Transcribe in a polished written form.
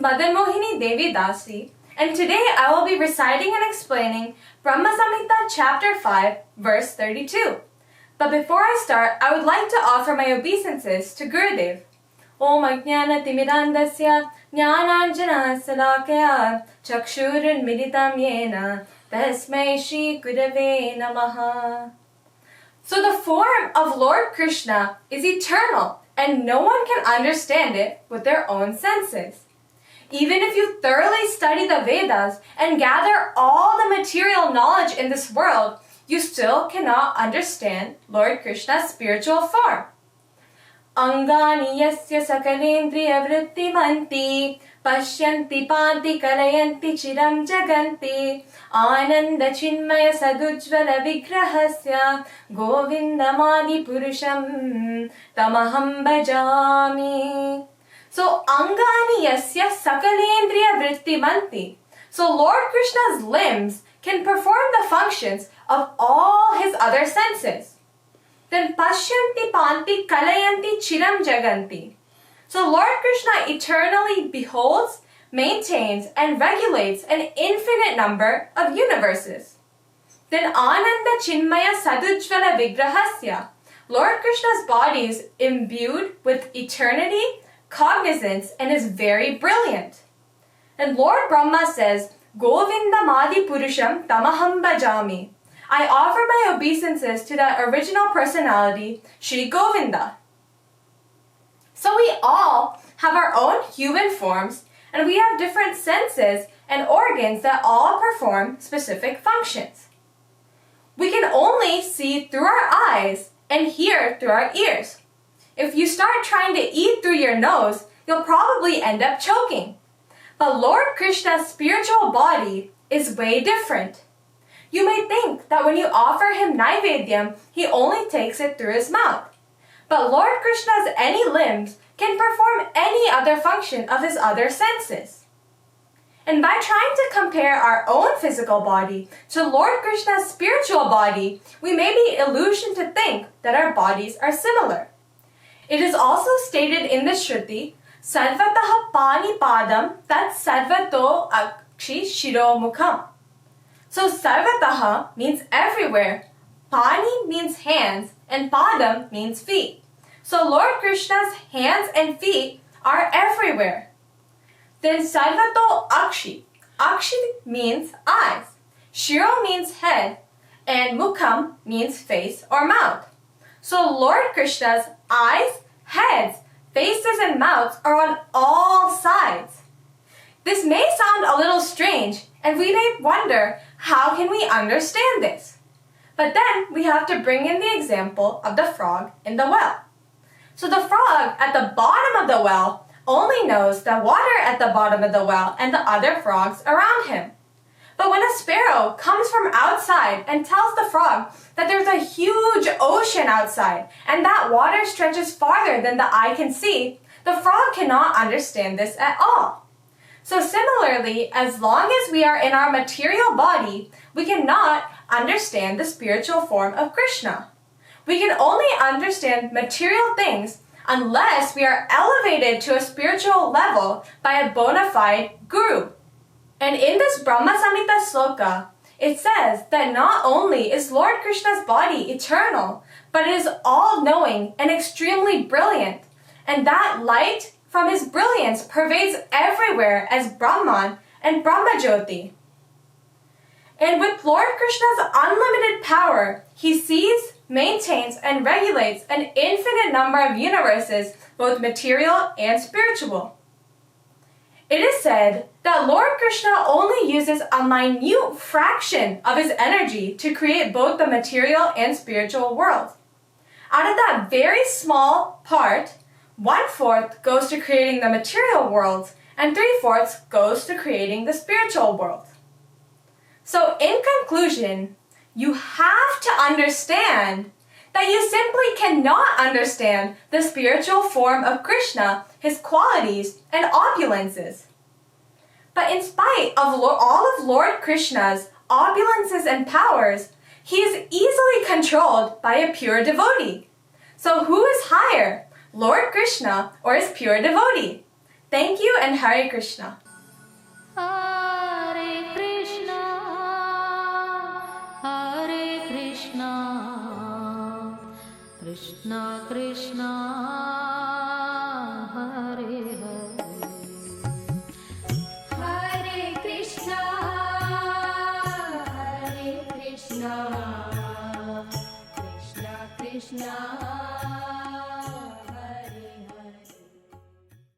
Madan Mohini Devi Dasi, and today I will be reciting and explaining Brahma Samhita chapter 5, verse 32. But before I start, I would like to offer my obeisances to Gurudev. Om Angani-timidandasya jnananjana-salakaya chakshurunmilitam yena tasmai Śrī Gurave namaha. So the form of Lord Krishna is eternal, and no one can understand it with their own senses. Even if you thoroughly study the Vedas and gather all the material knowledge in this world, you still cannot understand Lord Krishna's spiritual form. Angani Yasya sakalendriya-vṛtti-manti paśyanti pānti kalayanti ciraṁ jaganti ānanda-cinmaya-sad-ujjvala-vigrahasya govindam ādi-puruṣaṁ ahaṁ bhajāmi. So Angani Yasya sakalendriya-vṛtti-manti. So Lord Krishna's limbs can perform the functions of all his other senses. Then paśyanti pānti kalayanti ciraṁ jaganti. So Lord Krishna eternally beholds, maintains, and regulates an infinite number of universes. Then ānanda-cinmaya-sad-ujjvala-vigrahasya. Lord Krishna's body is imbued with eternity, cognizance, and is very brilliant. And Lord Brahma says, govindam ādi-puruṣaṁ ahaṁ bhajāmi. I offer my obeisances to that original personality, Śrī Govinda. So we all have our own human forms, and we have different senses and organs that all perform specific functions. We can only see through our eyes and hear through our ears. If you start trying to eat through your nose, you'll probably end up choking. But Lord Krishna's spiritual body is way different. You may think that when you offer him naivedyam, he only takes it through his mouth. But Lord Krishna's any limbs can perform any other function of his other senses. And by trying to compare our own physical body to Lord Krishna's spiritual body, we may be illusioned to think that our bodies are similar. It is also stated in the Shruti, sarvataha pani padam tat sarvato akshi shiro mukham. So sarvataha means everywhere, pani means hands, and padam means feet. So Lord Krishna's hands and feet are everywhere. Then sarvato akshi. Akshi means eyes, shiro means head, and mukham means face or mouth. So Lord Krishna's eyes, heads, faces, and mouths are on all sides. This may sound a little strange, and we may wonder, how can we understand this? But then we have to bring in the example of the frog in the well. So the frog at the bottom of the well only knows the water at the bottom of the well and the other frogs around him. But when a sparrow comes from outside and tells the frog that there's a huge ocean outside and that water stretches farther than the eye can see, the frog cannot understand this at all. So similarly, as long as we are in our material body, we cannot understand the spiritual form of Krishna. We can only understand material things unless we are elevated to a spiritual level by a bona fide guru. And in this Brahma Samhita sloka, it says that not only is Lord Krishna's body eternal, but it is all-knowing and extremely brilliant, and that light from his brilliance pervades everywhere as Brahman and Brahmajyoti. And with Lord Krishna's unlimited power, he sees, maintains, and regulates an infinite number of universes, both material and spiritual. It is said that Lord Krishna only uses a minute fraction of his energy to create both the material and spiritual world. Out of that very small part, 1/4 goes to creating the material world, and 3/4 goes to creating the spiritual world. So in conclusion, you have to understand that you simply cannot understand the spiritual form of Krishna, his qualities, and opulences. But in spite of all of Lord Krishna's opulences and powers, he is easily controlled by a pure devotee. So who is higher, Lord Krishna or his pure devotee? Thank you and Hare Krishna. Hare Krishna, Hare Krishna, Krishna Krishna